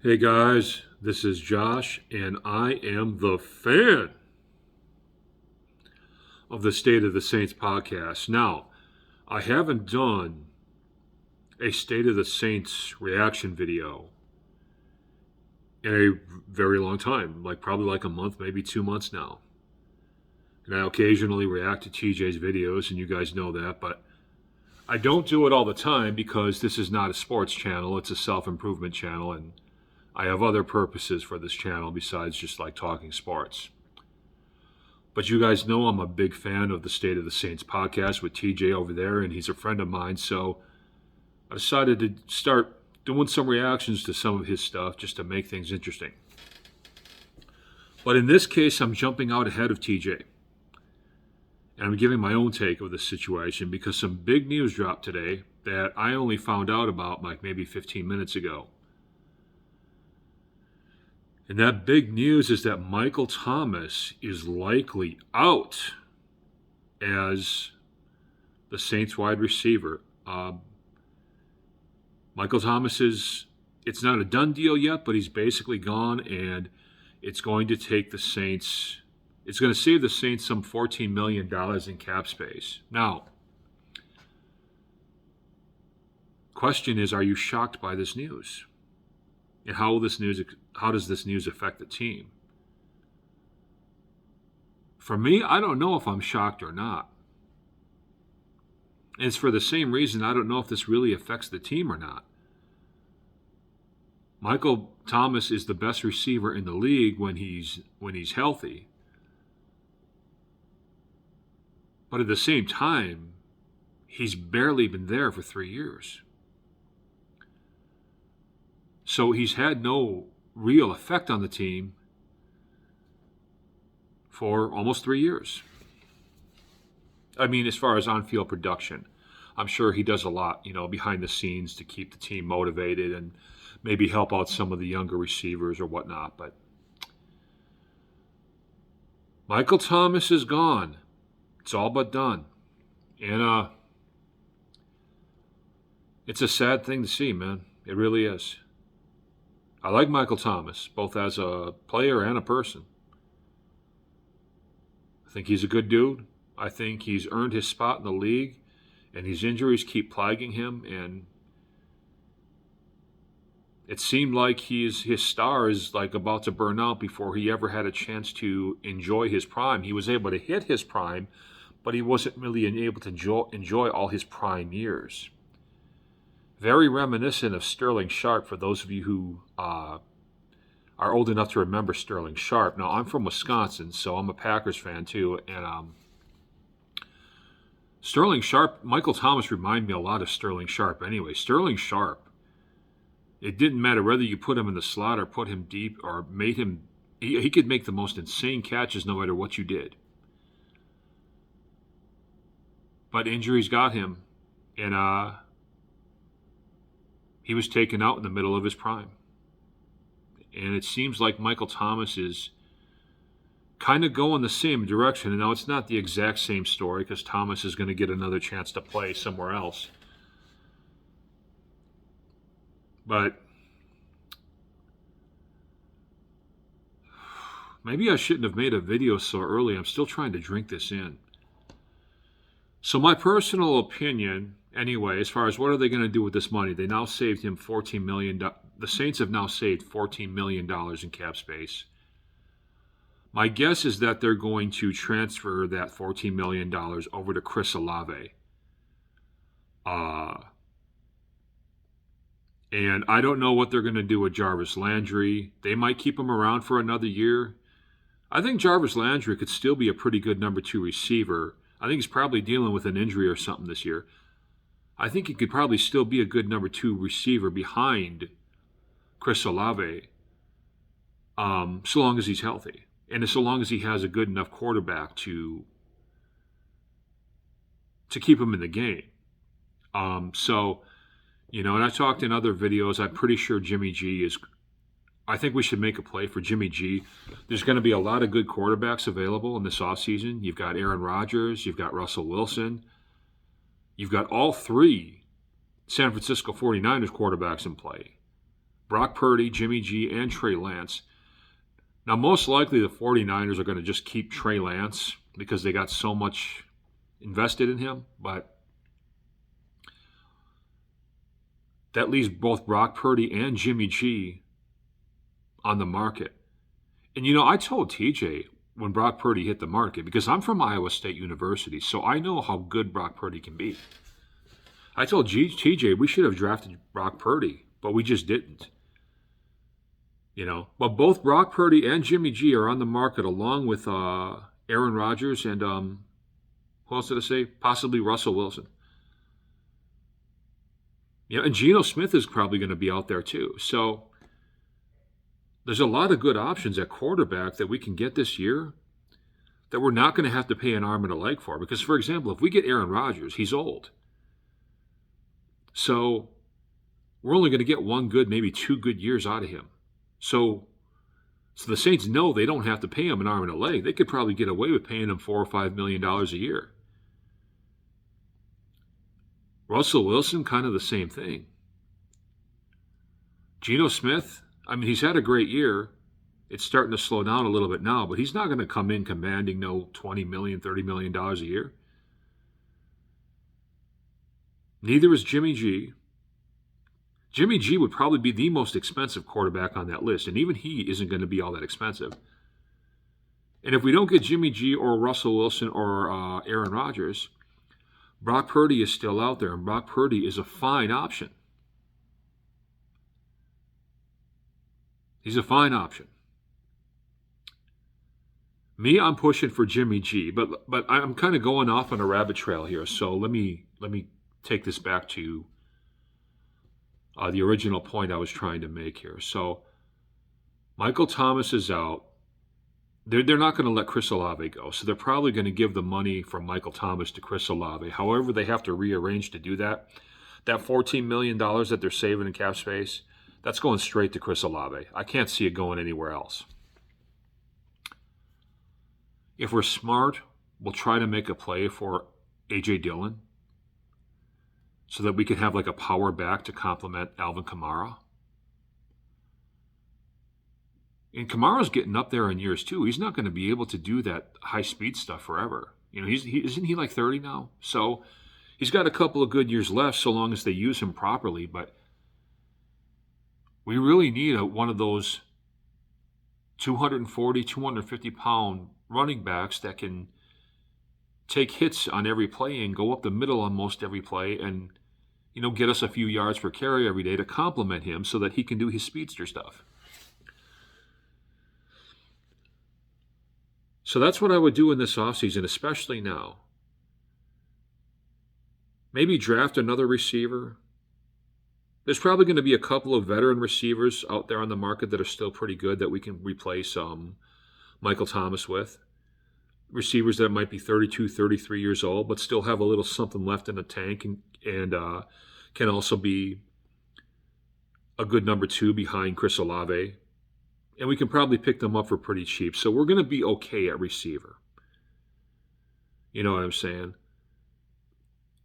Hey guys, this is Josh, and I am the fan of the State of the Saints podcast. Now, I haven't done a State of the Saints reaction video in a very long time, probably like a month, maybe 2 months now. And I occasionally react to TJ's videos, and you guys know that, but I don't do it all the time because this is not a sports channel, it's a self improvement channel, and I have other purposes for this channel besides just like talking sports. But you guys know I'm a big fan of the State of the Saints podcast with TJ over there, and he's a friend of mine. So I decided to start doing some reactions to some of his stuff just to make things interesting. But in this case, I'm jumping out ahead of TJ. And I'm giving my own take of the situation because some big news dropped today that I only found out about like maybe 15 minutes ago. And that big news is that Michael Thomas is likely out as the Saints wide receiver. Michael Thomas it's not a done deal yet, but he's basically gone, and it's going to take the Saints, it's going to save the Saints some $14 million in cap space. Now, question is, are you shocked by this news? And how does this news affect the team? For me, I don't know if I'm shocked or not. And it's for the same reason I don't know if this really affects the team or not. Michael Thomas is the best receiver in the league when he's healthy. But at the same time, he's barely been there for 3 years. So he's had no real effect on the team for almost 3 years. I mean, as far as on-field production, I'm sure he does a lot, behind the scenes to keep the team motivated and maybe help out some of the younger receivers or whatnot. But Michael Thomas is gone. It's all but done. And it's a sad thing to see, man. It really is. I like Michael Thomas, both as a player and a person. I think he's a good dude. I think he's earned his spot in the league, and his injuries keep plaguing him, and it seemed like his star is like about to burn out before he ever had a chance to enjoy his prime. He was able to hit his prime, but he wasn't really able to enjoy all his prime years. Very reminiscent of Sterling Sharp, for those of you who are old enough to remember Sterling Sharp. Now, I'm from Wisconsin, so I'm a Packers fan too. And Sterling Sharp, Michael Thomas reminded me a lot of Sterling Sharp anyway. Sterling Sharp, it didn't matter whether you put him in the slot or put him deep or made him, he could make the most insane catches no matter what you did. But injuries got him, and he was taken out in the middle of his prime. And it seems like Michael Thomas is kind of going the same direction. And now it's not the exact same story because Thomas is going to get another chance to play somewhere else. But maybe I shouldn't have made a video so early. I'm still trying to drink this in. So my personal opinion, anyway, as far as what are they going to do with this money, they now saved him $14 million. The Saints have now saved $14 million in cap space. My guess is that they're going to transfer that $14 million over to Chris Olave. And I don't know what they're going to do with Jarvis Landry. They might keep him around for another year. I think Jarvis Landry could still be a pretty good number 2 receiver. I think he's probably dealing with an injury or something this year. I think he could probably still be a good number 2 receiver behind Chris Olave, so long as he's healthy. And so long as he has a good enough quarterback to keep him in the game. And I talked in other videos, I'm pretty sure Jimmy G is, I think we should make a play for Jimmy G. There's going to be a lot of good quarterbacks available in this offseason. You've got Aaron Rodgers, you've got Russell Wilson, you've got all 3 San Francisco 49ers quarterbacks in play. Brock Purdy, Jimmy G, and Trey Lance. Now, most likely the 49ers are going to just keep Trey Lance because they got so much invested in him, but that leaves both Brock Purdy and Jimmy G on the market. And I told TJ when Brock Purdy hit the market, because I'm from Iowa State University, so I know how good Brock Purdy can be. I told TJ we should have drafted Brock Purdy, but we just didn't. But both Brock Purdy and Jimmy G are on the market along with Aaron Rodgers and who else did I say? Possibly Russell Wilson. And Geno Smith is probably going to be out there too. So there's a lot of good options at quarterback that we can get this year that we're not going to have to pay an arm and a leg for. Because, for example, if we get Aaron Rodgers, he's old. So we're only going to get one good, maybe 2 good years out of him. So the Saints know they don't have to pay him an arm and a leg. They could probably get away with paying him $4 or $5 million a year. Russell Wilson, kind of the same thing. Geno Smith, he's had a great year. It's starting to slow down a little bit now, but he's not going to come in commanding no $20 million, $30 million a year. Neither is Jimmy G. Jimmy G would probably be the most expensive quarterback on that list, and even he isn't going to be all that expensive. And if we don't get Jimmy G or Russell Wilson or Aaron Rodgers, Brock Purdy is still out there, and Brock Purdy is a fine option. He's a fine option. Me, I'm pushing for Jimmy G, but I'm kind of going off on a rabbit trail here. So let me take this back to the original point I was trying to make here. So Michael Thomas is out. They're not going to let Chris Olave go, so they're probably going to give the money from Michael Thomas to Chris Olave. However, they have to rearrange to do that. That $14 million that they're saving in cap space, that's going straight to Chris Olave. I can't see it going anywhere else. If we're smart, we'll try to make a play for A.J. Dillon so that we can have like a power back to complement Alvin Kamara. And Kamara's getting up there in years too. He's not going to be able to do that high-speed stuff forever. Isn't he like 30 now? So he's got a couple of good years left so long as they use him properly. But we really need one of those 240, 250-pound running backs that can take hits on every play and go up the middle on most every play and, get us a few yards per carry every day to complement him so that he can do his speedster stuff. So that's what I would do in this offseason, especially now. Maybe draft another receiver. There's probably going to be a couple of veteran receivers out there on the market that are still pretty good that we can replace Michael Thomas with. Receivers that might be 32, 33 years old, but still have a little something left in the tank and can also be a good number 2 behind Chris Olave. And we can probably pick them up for pretty cheap. So we're going to be okay at receiver. You know what I'm saying?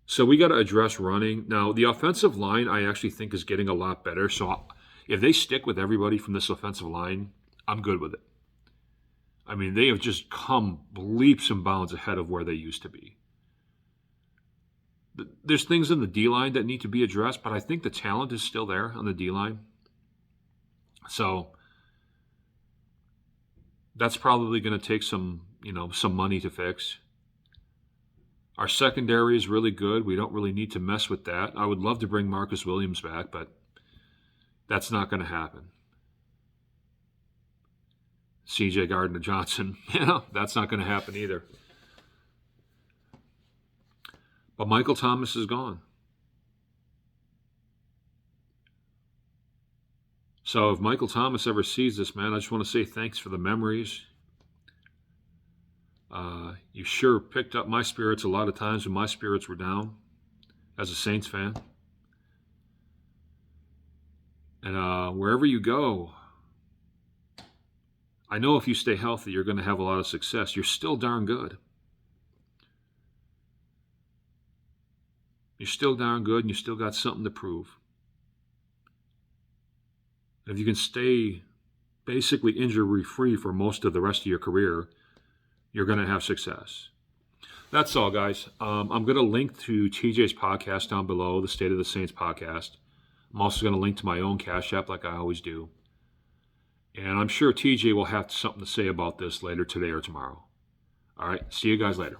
So we got to address running. Now, the offensive line I actually think is getting a lot better. So if they stick with everybody from this offensive line, I'm good with it. They have just come leaps and bounds ahead of where they used to be. There's things in the D-line that need to be addressed, but I think the talent is still there on the D-line. So that's probably going to take some money to fix. Our secondary is really good. We don't really need to mess with that. I would love to bring Marcus Williams back, but that's not going to happen. C.J. Gardner-Johnson, that's not going to happen either. But Michael Thomas is gone. So if Michael Thomas ever sees this, man, I just want to say thanks for the memories. You sure picked up my spirits a lot of times when my spirits were down as a Saints fan. And wherever you go, I know if you stay healthy, you're going to have a lot of success. You're still darn good. You're still darn good, and you still got something to prove. If you can stay basically injury-free for most of the rest of your career, you're going to have success. That's all, guys. I'm going to link to TJ's podcast down below, the State of the Saints podcast. I'm also going to link to my own Cash App like I always do. And I'm sure TJ will have something to say about this later today or tomorrow. All right. See you guys later.